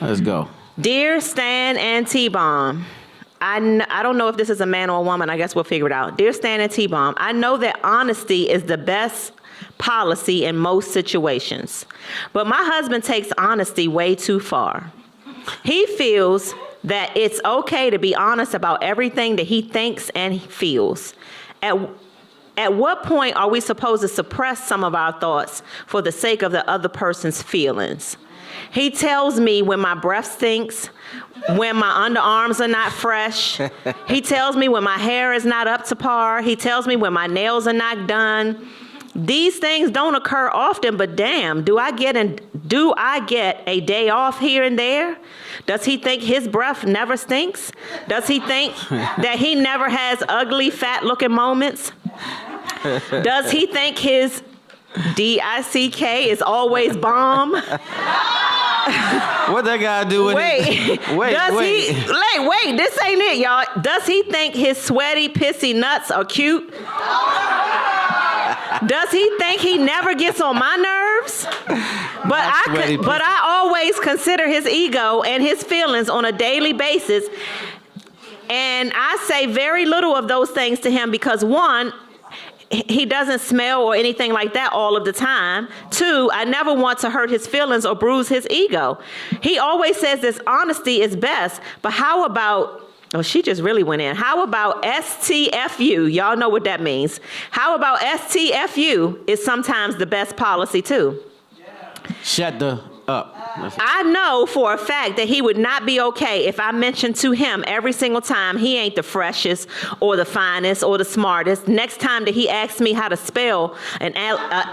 Let's go. Dear Stan and T-Bomb, I don't know if this is a man or a woman. I guess we'll figure it out. Dear Stan and T-Bomb, I know that honesty is the best policy in most situations, but my husband takes honesty way too far. He feels that it's okay to be honest about everything that he thinks and he feels. At what point are we supposed to suppress some of our thoughts for the sake of the other person's feelings? He tells me when my breath stinks, when my underarms are not fresh. He tells me when my hair is not up to par. He tells me when my nails are not done. These things don't occur often, but damn, do I get a day off here and there? Does he think his breath never stinks? Does he think that he never has ugly, fat-looking moments? Does he think his DICK is always bomb? What that got to do with it? Wait, this ain't it, y'all. Does he think his sweaty, pissy nuts are cute? Does he think he never gets on my nerves? But I always consider his ego and his feelings on a daily basis. And I say very little of those things to him because one, he doesn't smell or anything like that all of the time. Two, I never want to hurt his feelings or bruise his ego. He always says this honesty is best, but how about, oh, she just really went in. How about STFU? Y'all know what that means. How about STFU is sometimes the best policy too? Shut the up. I know for a fact that he would not be okay if I mentioned to him every single time he ain't the freshest or the finest or the smartest. Next time that he asks me how to spell an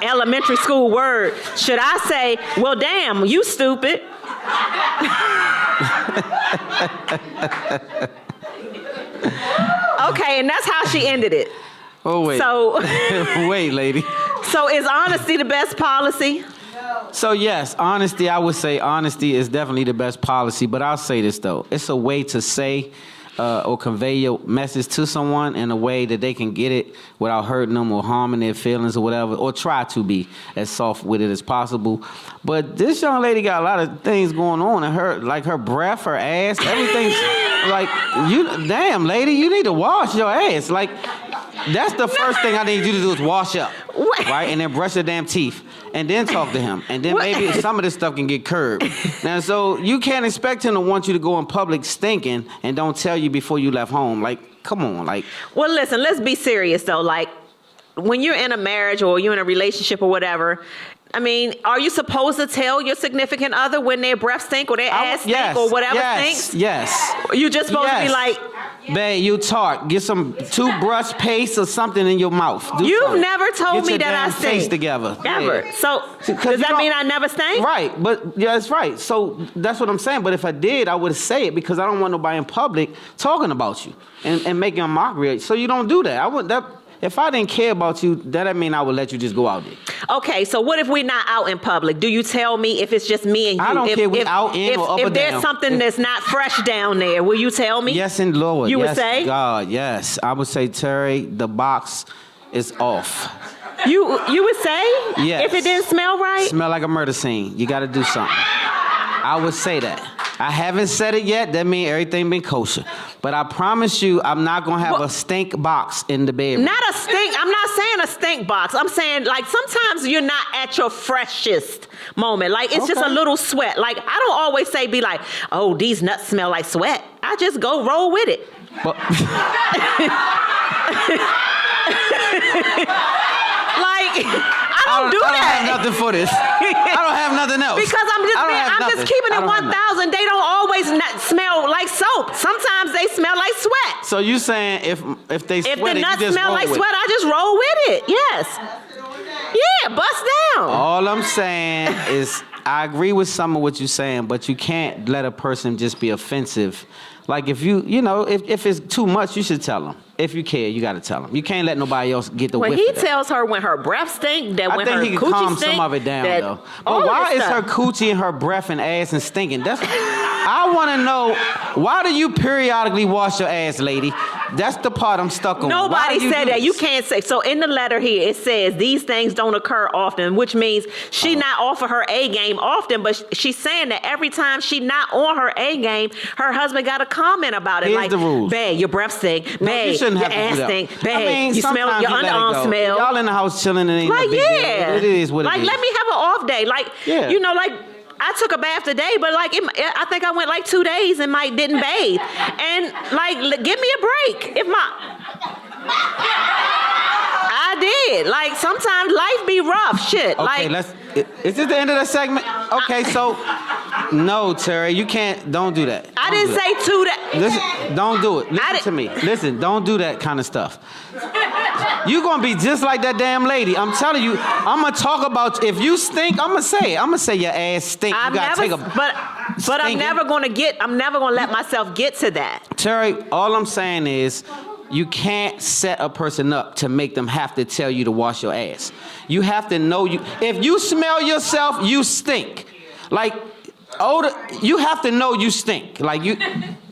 elementary school word, should I say, well, damn, you stupid? Okay, and that's how she ended it. Oh, wait. So, wait, lady. So is honesty the best policy? So yes, honesty, I would say honesty is definitely the best policy, but I'll say this though. It's a way to say or convey your message to someone in a way that they can get it without hurting them or harming their feelings or whatever, or try to be as soft with it as possible. But this young lady got a lot of things going on in her, like her breath, her ass, everything's like, damn lady, you need to wash your ass. Like, that's the first thing I need you to do is wash up, right? And then brush your damn teeth. And then talk to him. And then maybe some of this stuff can get curbed. Now, so you can't expect him to want you to go in public stinking and don't tell you before you left home. Like, come on, like. Well, listen, let's be serious, though. Like, when you're in a marriage or you're in a relationship or whatever, I mean, are you supposed to tell your significant other when their breath stink or their ass stink or whatever stinks? Yes. You just supposed to be like, babe, you talk. Get some toothbrush paste or something in your mouth. You've never told me that I stink. Get your damn face together. Ever. Yeah. So, does that mean I never stink? Right, but yeah, that's right. So that's what I'm saying. But if I did, I would say it because I don't want nobody in public talking about you and making a mockery. So you don't do that. If I didn't care about you, that mean I would let you just go out there. Okay, so what if we're not out in public? Do you tell me if it's just me and you? I don't care if we're out in or up or down. If there's something that's not fresh down there, will you tell me? Yes, and Lord. You would say? God, yes. I would say, Terry, the box is off. You would say? Yes. If it didn't smell right? Smell like a murder scene. You got to do something. I would say that. I haven't said it yet. That means everything been kosher. But I promise you, I'm not going to have a stink box in the bedroom. Not a stink. I'm not saying a stink box. I'm saying, like, sometimes you're not at your freshest moment. Like, it's just a little sweat. Like, I don't always say, be like, oh, these nuts smell like sweat. I just go roll with it. But I don't do that. I don't have nothing for this. I don't have nothing else. Because I'm just keeping it 1,000. They don't always smell like soap. Sometimes they smell like sweat. So you saying if they sweat, if the nuts smell like sweat, I just roll with it. Yes. Yeah, bust down. All I'm saying is I agree with some of what you're saying, but you can't let a person just be offensive. Like if if it's too much, you should tell them. If you care, you got to tell them. You can't let nobody else get the whiff of that. When he tells her when her breath stink, that when her coochie stink. I think he can calm some of it down, though. But why is her coochie and her breath and ass and stinking? I want to know, why do you periodically wash your ass, lady? That's the part I'm stuck on. Why Nobody do said do that. You this? can't say. So in the letter here, it says these things don't occur often, which means she not offer her A game often, but she's saying that every time she not on her A game, her husband got a comment about it. Here's like, the rules. babe, your breath stink. No, Babe, you shouldn't your have to do ass that. stink. Babe, I mean, you smell, sometimes your you let it underarm go. smell. Y'all in the house chilling and ain't no Like, big yeah. deal. It is what like, it is. let me have an off day. Like, Yeah. you know, like, I took a bath today, but like, I think I went like 2 days and Mike didn't bathe. And like, give me a break. I did. Like, sometimes life be rough. Shit. Okay, like, is this the end of the segment? Okay, so no, Terry, you can't. Don't do that. I Don't didn't do that. say 2 days. Listen, don't do it. Listen to me. Listen, don't do that kind of stuff. You gonna be just like that damn lady. I'm telling you. I'm gonna talk about if you stink. I'm gonna say it. I'm gonna say your ass stink. I'm you gotta never, take a. but I'm stinking- never gonna let myself get to that. Terry, all I'm saying is you can't set a person up to make them have to tell you to wash your ass. You have to know you. If you smell yourself, you stink. Like you have to know you stink. Like you,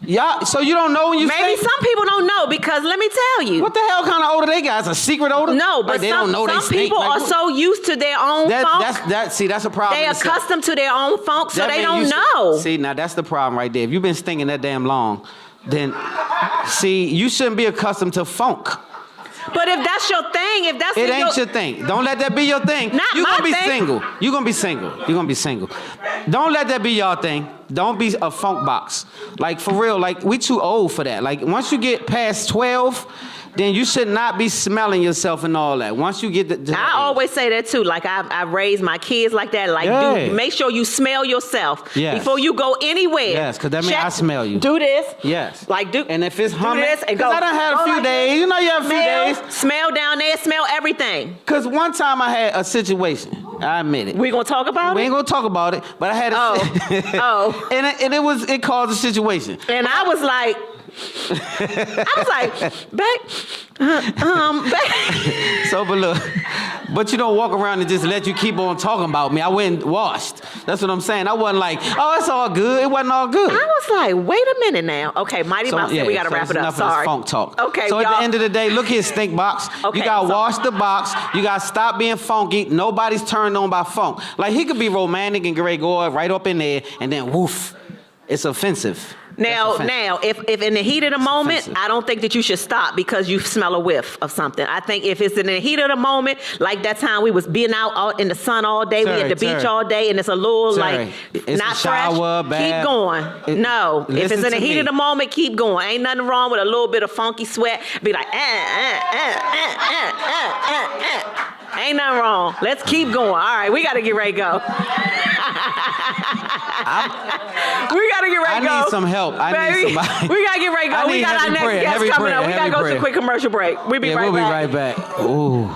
yeah. So you don't know when you Maybe stink. some people don't know because let me tell you. What the hell kind of odor they got? It's a secret odor? No, but Like, they some, don't know they some stink. people Like, are what- so used to their own funk. See, that's a problem. They in itself. accustomed to their own funk, so That they mean don't you know. See, now that's the problem right there. If you've been stinking that damn long, then see, you shouldn't be accustomed to funk. But if that's your thing, if that's It in ain't your thing. Don't let that be your thing. Not You're my gonna be thing. single. You're gonna be single. You're gonna be single. Don't let that be your thing. Don't be a funk box. Like for real, like we too old for that. Like once you get past 12, then you should not be smelling yourself and all that. Once you get to that I age. always say that too. Like I raised my kids like that. Like, Yeah. make sure you smell yourself Yes. before you go anywhere. Yes, 'cause that mean Check- I smell you. Do this. Yes. Like do. And if it's do humming, this and go. because I done had a go few like days. this. You know you have a few days. Smell down there. Smell everything. Because one time I had a situation. I admit it. We gonna talk about We it. ain't gonna talk about it, but I had a Oh. and it caused a situation. And I was like, babe. So, but you don't walk around and just let you keep on talking about me. I went and washed. That's what I'm saying. I wasn't like, oh, it's all good. It wasn't all good. I was like, wait a minute now. Okay, Mighty Mouse said we gotta so wrap it's it up. enough of this Sorry. funk talk. Okay, so at y'all. the end of the day, look here, stink box. Okay, You gotta so- wash the box. You gotta stop being funky. Nobody's turned on by funk. Like he could be romantic and Greg Gore right up in there, and then woof, it's offensive. That's offensive. If in the heat of the moment, offensive. I don't think that you should stop because you smell a whiff of something. I think if it's in the heat of the moment, like that time we was being out in the sun all day, we at the beach Terry. all day, and it's a little Terry, like it's not a shower, fresh. bath. Keep going. No, if Listen it's in the to heat me. of the moment, keep going. Ain't nothing wrong with a little bit of funky sweat. Be like, Ain't nothing wrong. Let's keep going. All right, we got to get ready to go. We got to get ready to go. I need some help. I need Baby, somebody. we got to get ready to go. I We need got our heavy next prayer, guest heavy coming prayer, up. We got to heavy go to a prayer. quick commercial break. We'll be Yeah, right we'll back. be right back. Ooh.